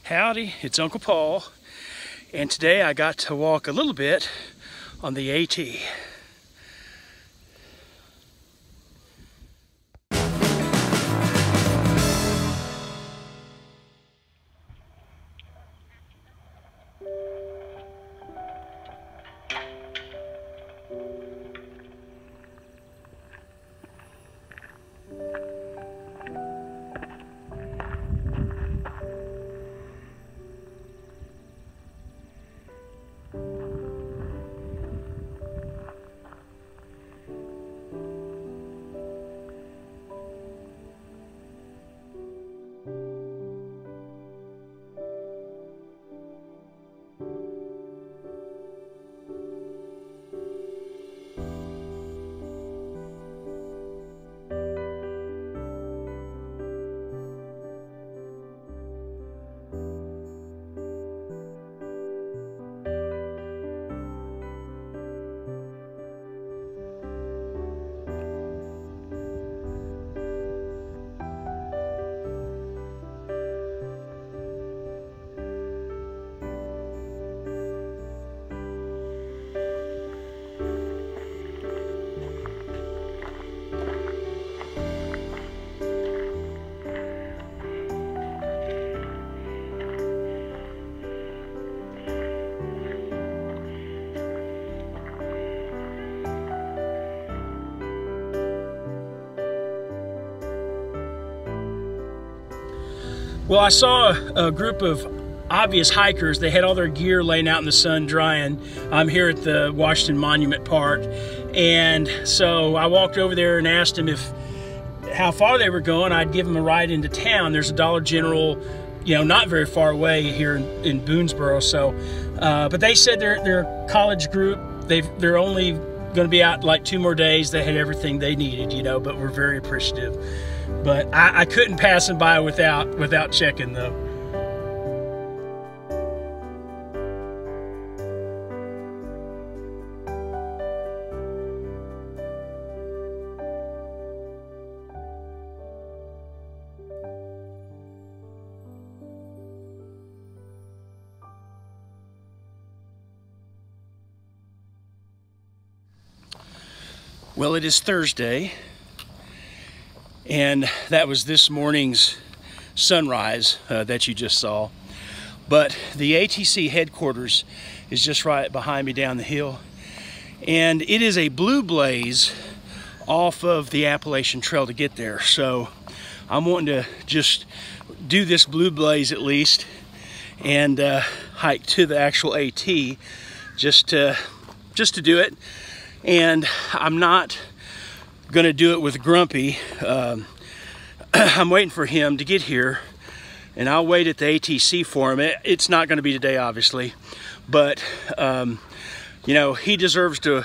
Howdy, it's Uncle Paul, and today I got to walk a little bit on the AT. Well, I saw a group of obvious hikers. They had all their gear laying out in the sun drying. I'm here at the Washington Monument Park, and so I walked over there and asked them how far they were going. I'd give them a ride into town. There's a Dollar General, not very far away here in Boonesboro. So, but they said they're a college group. They're only going to be out like 2 more days. They had everything they needed, but we're very appreciative. But I couldn't pass them by without checking though. Well, it is Thursday, and that was this morning's sunrise that you just saw. But the ATC headquarters is just right behind me down the hill, and it is a blue blaze off of the Appalachian Trail to get there. So I'm wanting to just do this blue blaze at least and hike to the actual AT just to do it. And I'm not gonna do it with Grumpy. I'm waiting for him to get here, and I'll wait at the ATC for him. It's not gonna be today, obviously, but he deserves to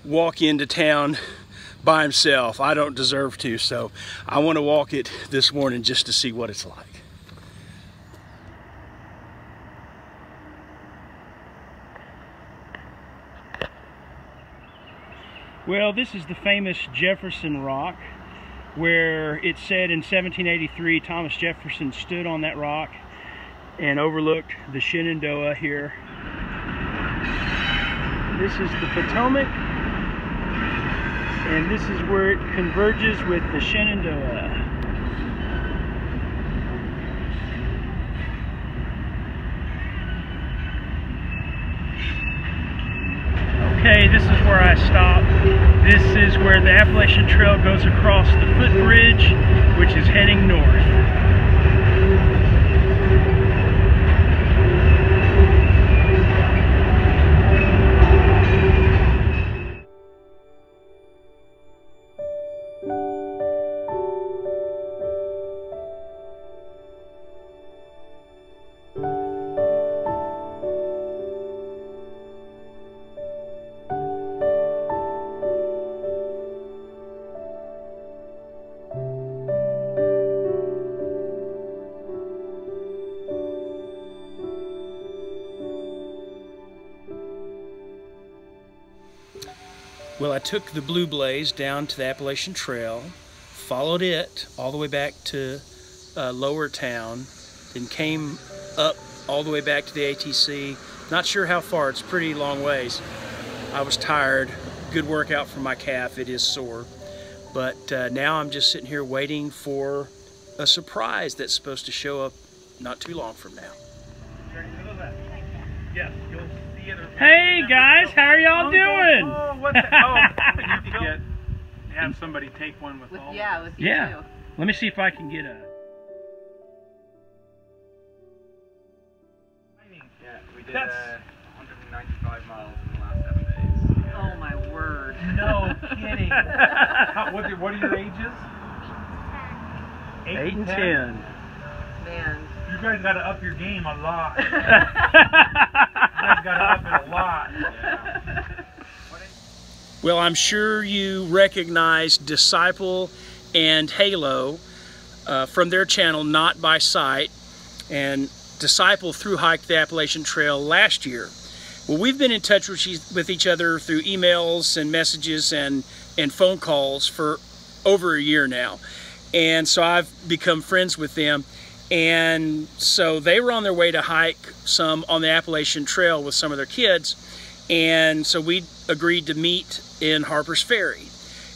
walk into town by himself. I don't deserve to, so I wanna walk it this morning just to see what it's like. Well, this is the famous Jefferson Rock, where it said in 1783 Thomas Jefferson stood on that rock and overlooked the Shenandoah here. This is the Potomac, and this is where it converges with the Shenandoah. Okay, this is where I stop. This is where the Appalachian Trail goes across the footbridge, which is heading north. Well, I took the Blue Blaze down to the Appalachian Trail, followed it all the way back to Lower Town, then came up all the way back to the ATC. Not sure how far, it's pretty long ways. I was tired, good workout for my calf, it is sore. But now I'm just sitting here waiting for a surprise that's supposed to show up not too long from now. Yes, you'll see it. Hey guys, how are y'all doing? Oh, what's that? Oh, we need to have somebody take one with all. Yeah, with you too. Let me see if I can get a. Yeah, we did 195 miles in the last 7 days. Oh my word. No kidding. What are your ages? 8 and 10. Man. You guys got to up your game a lot. You guys got to up it a lot. Yeah. Well, I'm sure you recognize Disciple and Halo from their channel, Not by Sight. And Disciple thru-hiked the Appalachian Trail last year. Well, we've been in touch with each other through emails and messages and phone calls for over a year now. And so I've become friends with them. And so they were on their way to hike some on the Appalachian Trail with some of their kids. And so we agreed to meet in Harpers Ferry.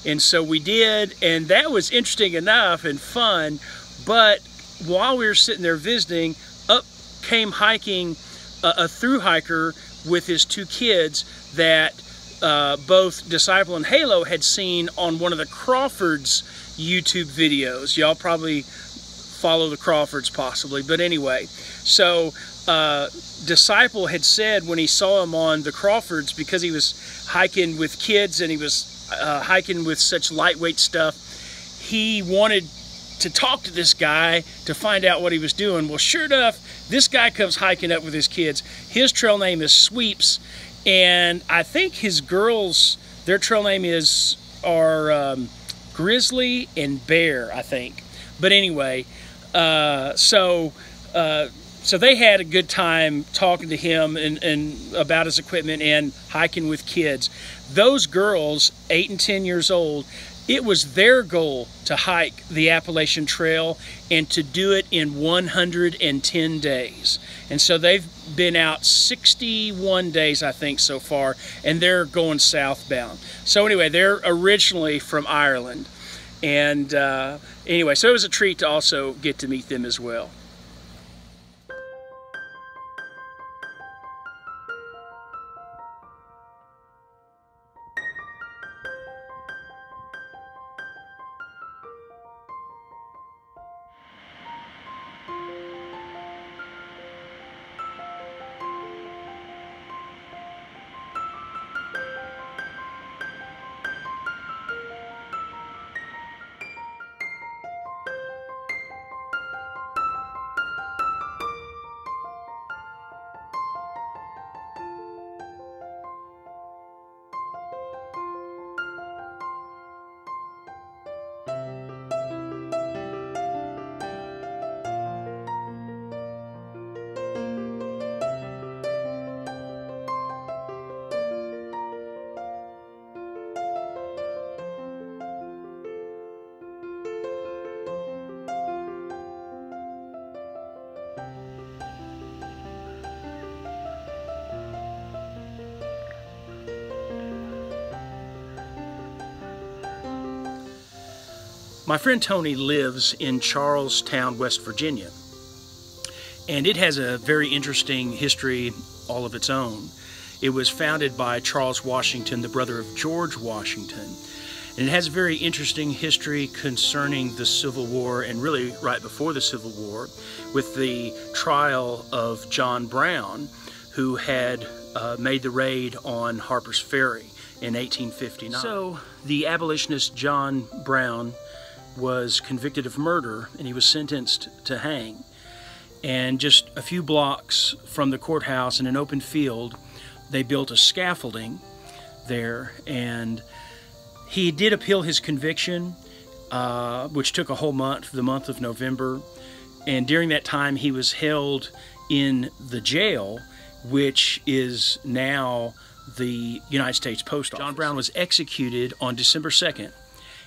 And so we did, and that was interesting enough and fun. But while we were sitting there visiting, up came hiking a thru hiker with his 2 kids that both Disciple and Halo had seen on one of the Crawfords YouTube videos. Y'all probably follow the Crawfords possibly, but anyway, so Disciple had said when he saw him on the Crawfords, because he was hiking with kids and he was hiking with such lightweight stuff, he wanted to talk to this guy to find out what he was doing. Well, sure enough, this guy comes hiking up with his kids. His trail name is Sweeps, and I think his girls, their trail name are Grizzly and Bear, I think. But anyway, so they had a good time talking to him and about his equipment and hiking with kids. Those girls, 8 and 10 years old, it was their goal to hike the Appalachian Trail and to do it in 110 days. And so they've been out 61 days, I think, so far, and they're going southbound. So anyway, they're originally from Ireland. And anyway, so it was a treat to also get to meet them as well. My friend Tony lives in Charlestown, West Virginia, and it has a very interesting history all of its own. It was founded by Charles Washington, the brother of George Washington, and it has a very interesting history concerning the Civil War, and really right before the Civil War, with the trial of John Brown, who had made the raid on Harpers Ferry in 1859. So the abolitionist John Brown was convicted of murder, and he was sentenced to hang. And just a few blocks from the courthouse in an open field, they built a scaffolding there, and he did appeal his conviction, which took a whole month, the month of November. And during that time, he was held in the jail, which is now the United States Post Office. John Brown was executed on December 2nd.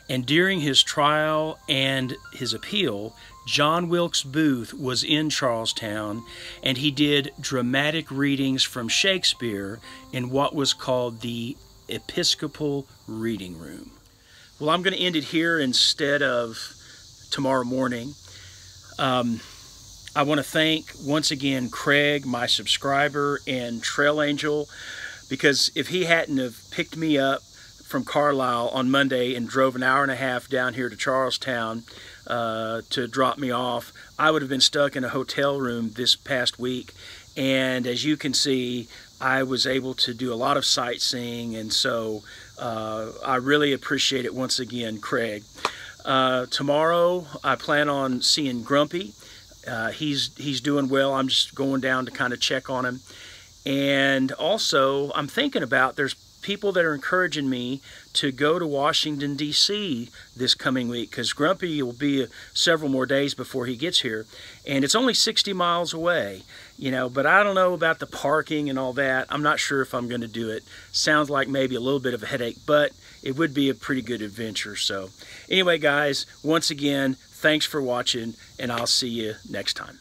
And during his trial and his appeal, John Wilkes Booth was in Charlestown, and he did dramatic readings from Shakespeare in what was called the Episcopal Reading Room. Well, I'm going to end it here instead of tomorrow morning. I want to thank once again Craig, my subscriber, and Trail Angel, because if he hadn't have picked me up from Carlisle on Monday and drove an hour and a half down here to Charlestown to drop me off, I would have been stuck in a hotel room this past week. And as you can see, I was able to do a lot of sightseeing, and so I really appreciate it once again, Craig. Tomorrow I plan on seeing Grumpy. He's doing well. I'm just going down to kind of check on him. And also I'm thinking about, there's people that are encouraging me to go to Washington, D.C. this coming week, because Grumpy will be several more days before he gets here, and it's only 60 miles away, you know, but I don't know about the parking and all that. I'm not sure if I'm going to do it. Sounds like maybe a little bit of a headache, but it would be a pretty good adventure. So anyway, guys, once again, thanks for watching, and I'll see you next time.